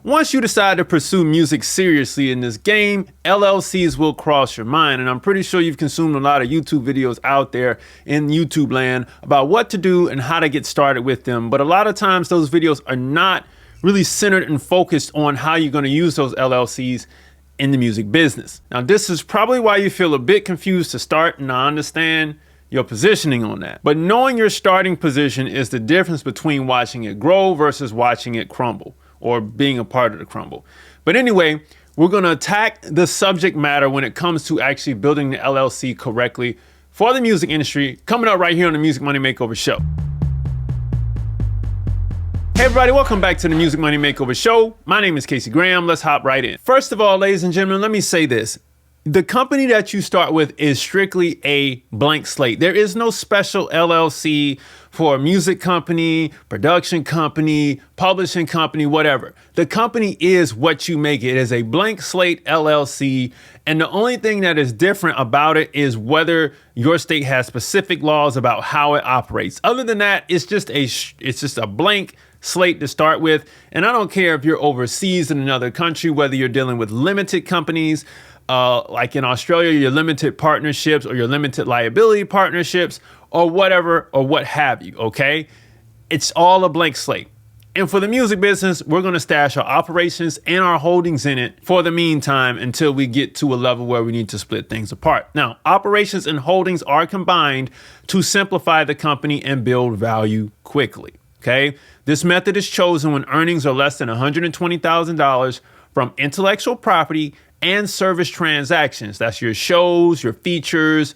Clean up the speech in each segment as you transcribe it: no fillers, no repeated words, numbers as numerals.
once you decide to pursue music seriously in this game, LLCs will cross your mind. And I'm pretty sure you've consumed a lot of YouTube videos out there in YouTube land about what to do and how to get started with them. But a lot of times those videos are not really centered and focused on how you're going to use those LLCs in the music business. Now, this is probably why you feel a bit confused to start, and I understand your positioning on that. But knowing your starting position is the difference between watching it grow versus watching it crumble, or being a part of the crumble. But anyway, we're going to attack the subject matter when it comes to actually building the LLC correctly for the music industry, coming up right here on the Music Money Makeover Show. Hey everybody, welcome back to the Music Money Makeover Show. My name is Casey Graham. Let's hop right in. First of all, ladies and gentlemen, let me say this. The company that you start with is strictly a blank slate. There is no special LLC for a music company, production company, publishing company, whatever. The company is what you make it. It is a blank slate LLC. And the only thing that is different about it is whether your state has specific laws about how it operates. Other than that, it's just a blank slate to start with. And I don't care if you're overseas in another country, whether you're dealing with limited companies, like in Australia, your limited partnerships or your limited liability partnerships or whatever, or what have you, okay? It's all a blank slate. And for the music business, we're going to stash our operations and our holdings in it for the meantime until we get to a level where we need to split things apart. Now, operations and holdings are combined to simplify the company and build value quickly, okay? This method is chosen when earnings are less than $120,000 from intellectual property and service transactions. That's your shows, your features.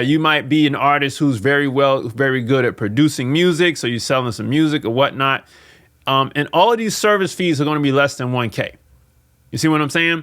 You might be an artist who's very good at producing music, so you're selling some music or whatnot. And all of these service fees are going to be less than $1,000. You see what I'm saying?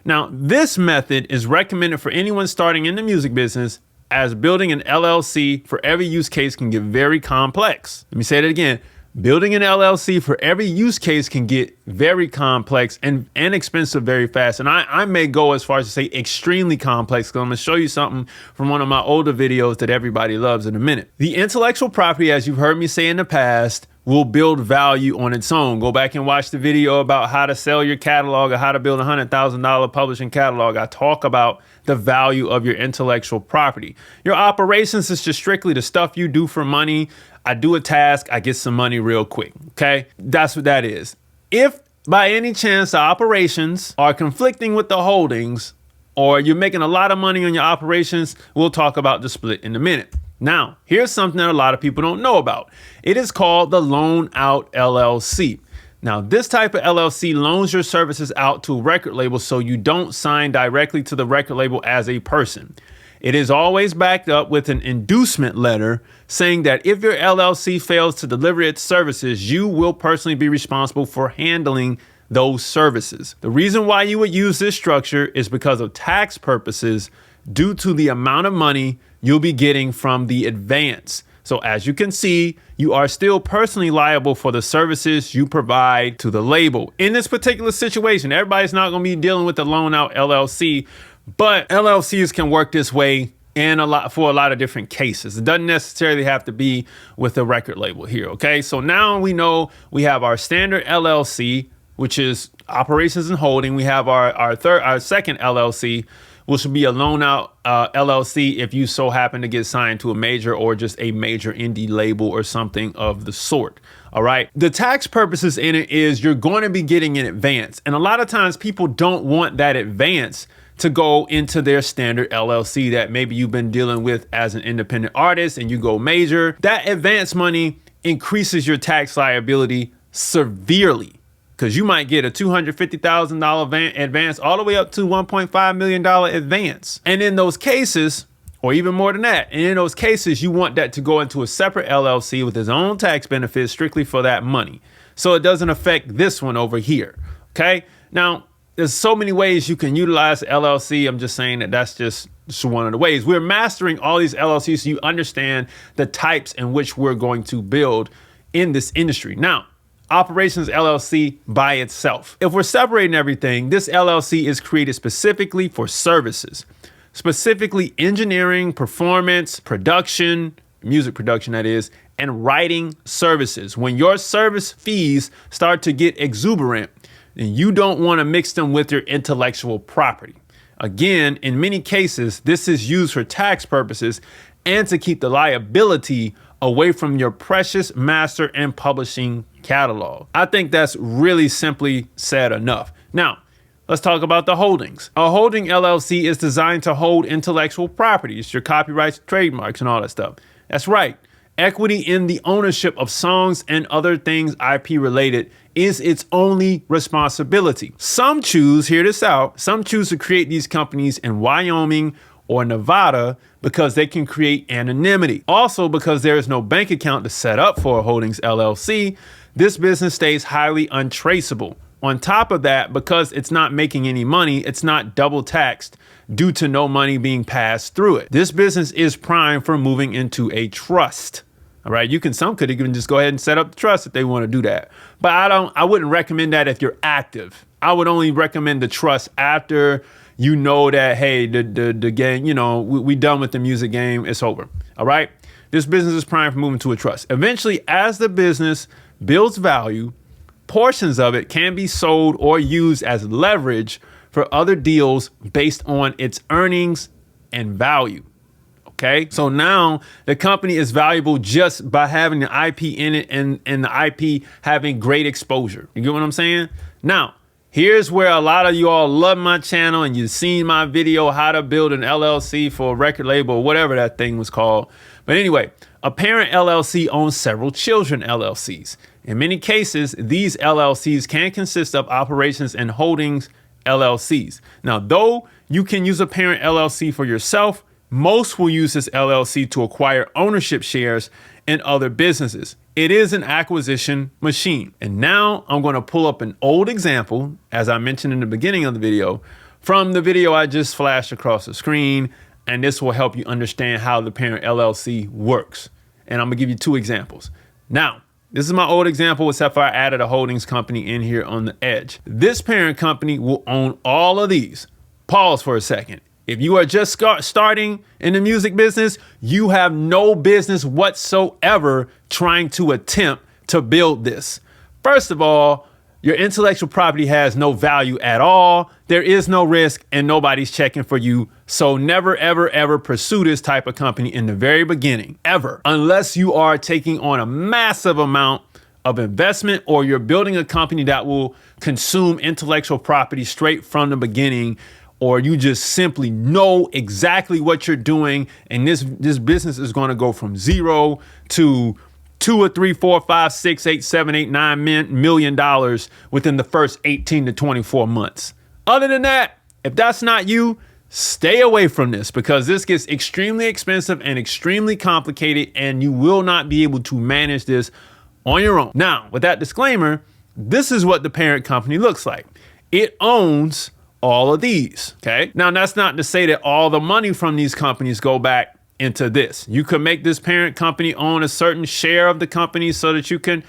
Now, this method is recommended for anyone starting in the music business, as building an LLC for every use case can get very complex. Let me say that again. Building an LLC for every use case can get very complex and expensive very fast. And I may go as far as to say extremely complex, because I'm going to show you something from one of my older videos that everybody loves in a minute. The intellectual property, as you've heard me say in the past, will build value on its own. Go back and watch the video about how to sell your catalog or how to build a $100,000 publishing catalog. I talk about the value of your intellectual property. Your operations is just strictly the stuff you do for money. I do a task, I get some money real quick, okay? That's what that is. If by any chance the operations are conflicting with the holdings, or you're making a lot of money on your operations, we'll talk about the split in a minute. Now, here's something that a lot of people don't know about. It is called the Out LLC. Now, this type of LLC loans your services out to a record label, so you don't sign directly to the record label as a person. It is always backed up with an inducement letter saying that if your LLC fails to deliver its services, you will personally be responsible for handling those services. The reason why you would use this structure is because of tax purposes due to the amount of money you'll be getting from the advance. So as you can see, you are still personally liable for the services you provide to the label. In this particular situation, everybody's not going to be dealing with the Out LLC, but LLCs can work this way for a lot of different cases. It doesn't necessarily have to be with a record label here, okay? So now we know we have our standard LLC, which is operations and holding. We have our second LLC, which will be a Out LLC if you so happen to get signed to a major or just a major indie label or something of the sort. All right. The tax purposes in it is you're going to be getting an advance. And a lot of times people don't want that advance to go into their standard LLC that maybe you've been dealing with as an independent artist and you go major. That advance money increases your tax liability severely, because you might get a $250,000 advance all the way up to $1.5 million advance. And in those cases, or even more than that, and in those cases, you want that to go into a separate LLC with its own tax benefits strictly for that money, so it doesn't affect this one over here, okay? Now, there's so many ways you can utilize LLC. I'm just saying that that's just one of the ways. We're mastering all these LLCs so you understand the types in which we're going to build in this industry. Now, operations LLC by itself. If we're separating everything, this LLC is created specifically for services, specifically engineering, performance, production, music production that is, and writing services. When your service fees start to get exuberant, then you don't want to mix them with your intellectual property. Again, in many cases, this is used for tax purposes and to keep the liability away from your precious master and publishing catalog. I think that's really simply said enough. Now, let's talk about the holdings. A holding LLC is designed to hold intellectual property. It's your copyrights, trademarks, and all that stuff. That's right. Equity in the ownership of songs and other things IP related is its only responsibility. Some choose, hear this out, some choose to create these companies in Wyoming or Nevada because they can create anonymity. Also, because there is no bank account to set up for a holdings LLC, this business stays highly untraceable. On top of that, because it's not making any money, it's not double taxed due to no money being passed through it. This business is primed for moving into a trust. All right, some could even just go ahead and set up the trust if they want to do that. But I wouldn't recommend that if you're active. I would only recommend the trust after you know that, hey, the game, we done with the music game, it's over. All right, this business is primed for moving to a trust. Eventually, as the business builds value, portions of it can be sold or used as leverage for other deals based on its earnings and value. Okay, so now the company is valuable just by having the IP in it and the IP having great exposure. You get what I'm saying? Now, here's where a lot of you all love my channel and you've seen my video, how to build an LLC for a record label or whatever that thing was called. But anyway, a parent LLC owns several children LLCs. In many cases, these LLCs can consist of operations and holdings LLCs. Now, though you can use a parent LLC for yourself, most will use this LLC to acquire ownership shares in other businesses. It is an acquisition machine. And now I'm going to pull up an old example, as I mentioned in the beginning of the video, from the video I just flashed across the screen. And this will help you understand how the parent LLC works. And I'm going to give you two examples. Now, this is my old example, except for I added a holdings company in here on the edge. This parent company will own all of these. Pause for a second. If you are just starting in the music business, you have no business whatsoever trying to attempt to build this. First of all, your intellectual property has no value at all. There is no risk and nobody's checking for you. So never, ever, ever pursue this type of company in the very beginning, ever, unless you are taking on a massive amount of investment or you're building a company that will consume intellectual property straight from the beginning, or you just simply know exactly what you're doing. And this business is going to go from 0 to $2 or $3, $4, $5, $6, $8, $7, $8, $9 million within the first 18 to 24 months. Other than that, if that's not you, stay away from this because this gets extremely expensive and extremely complicated and you will not be able to manage this on your own. Now, with that disclaimer, this is what the parent company looks like. It owns all of these, okay? Now, that's not to say that all the money from these companies go back into this. You could make this parent company own a certain share of the company so that you can,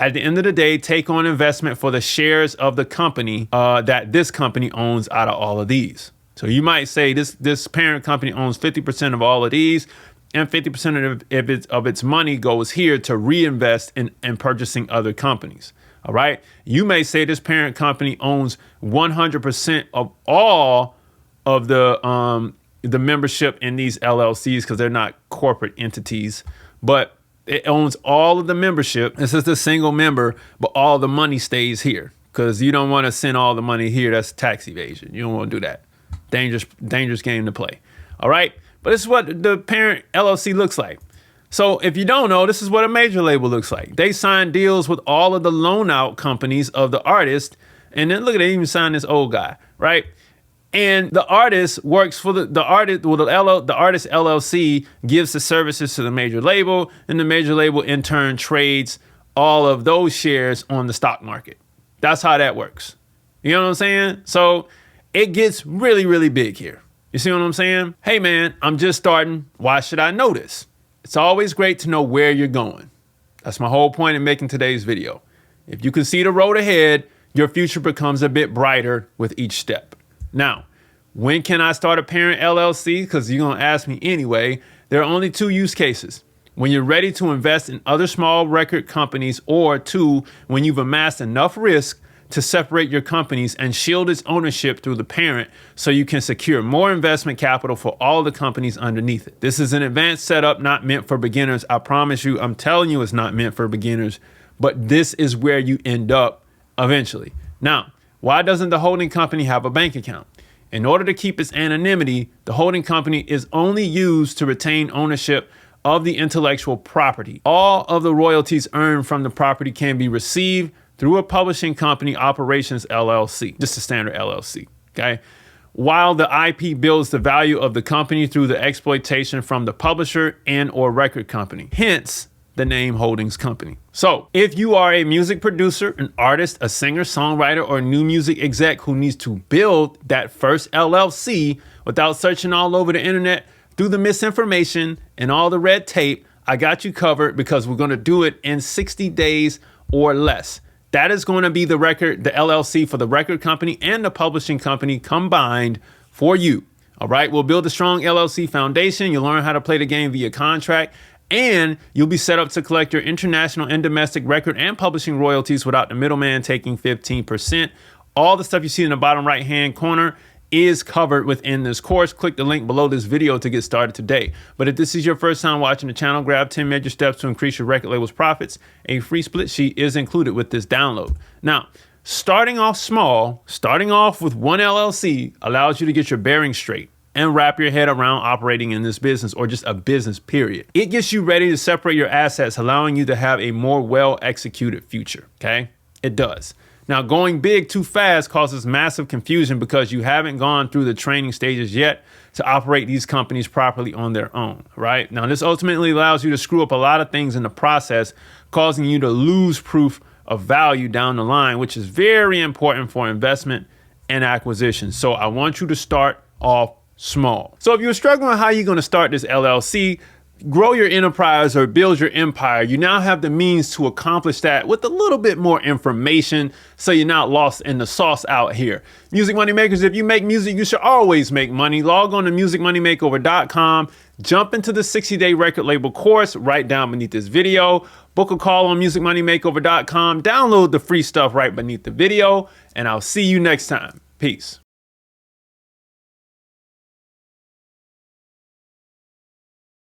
at the end of the day, take on investment for the shares of the company that this company owns out of all of these. So you might say this parent company owns 50% of all of these and 50% of its money goes here to reinvest in purchasing other companies. All right. You may say this parent company owns 100% of all of the membership in these LLCs because they're not corporate entities, but it owns all of the membership. This is the single member, but all the money stays here because you don't want to send all the money here. That's tax evasion. You don't want to do that. Dangerous game to play. All right. But this is what the parent LLC looks like. So if you don't know, this is what a major label looks like. They sign deals with all of the loan out companies of the artist. And then look at, they even signed this old guy, right? And the artist works for the artist. Well, the artist LLC gives the services to the major label, and the major label in turn trades all of those shares on the stock market. That's how that works. You know what I'm saying? So it gets really, really big here. You see what I'm saying? Hey man, I'm just starting. Why should I know this? It's always great to know where you're going. That's my whole point in making today's video. If you can see the road ahead, your future becomes a bit brighter with each step. Now, when can I start a parent LLC? Because you're going to ask me anyway. There are only two use cases. When you're ready to invest in other small record companies, or two, when you've amassed enough risk to separate your companies and shield its ownership through the parent so you can secure more investment capital for all the companies underneath it. This is an advanced setup not meant for beginners. I promise you, I'm telling you it's not meant for beginners, but this is where you end up eventually. Now, why doesn't the holding company have a bank account? In order to keep its anonymity, the holding company is only used to retain ownership of the intellectual property. All of the royalties earned from the property can be received through a publishing company, Operations LLC, just a standard LLC, okay? While the IP builds the value of the company through the exploitation from the publisher and or record company, hence the name holdings company. So if you are a music producer, an artist, a singer, songwriter, or new music exec who needs to build that first LLC without searching all over the internet through the misinformation and all the red tape, I got you covered because we're going to do it in 60 days or less. That is going to be the LLC for the record company and the publishing company combined for you. All right. We'll build a strong LLC foundation. You'll learn how to play the game via contract, and you'll be set up to collect your international and domestic record and publishing royalties without the middleman taking 15%. All the stuff you see in the bottom right hand corner is covered within this course. Click the link below this video to get started today. But if this is your first time watching the channel, grab 10 major steps to increase your record label's profits. A free split sheet is included with this download. Now, starting off small, starting off with one LLC allows you to get your bearings straight and wrap your head around operating in this business, or just a business period. It gets you ready to separate your assets, allowing you to have a more well-executed future, okay? It does. Now, going big too fast causes massive confusion because you haven't gone through the training stages yet to operate these companies properly on their own, right? Now, this ultimately allows you to screw up a lot of things in the process, causing you to lose proof of value down the line, which is very important for investment and acquisition. So I want you to start off small. So if you're struggling with how you're going to start this LLC, grow your enterprise, or build your empire, you now have the means to accomplish that with a little bit more information so you're not lost in the sauce out here. Music Money Makers, if you make music, you should always make money. Log on to musicmoneymakeover.com, jump into the 60-day record label course right down beneath this video, book a call on musicmoneymakeover.com, download the free stuff right beneath the video, and I'll see you next time. Peace.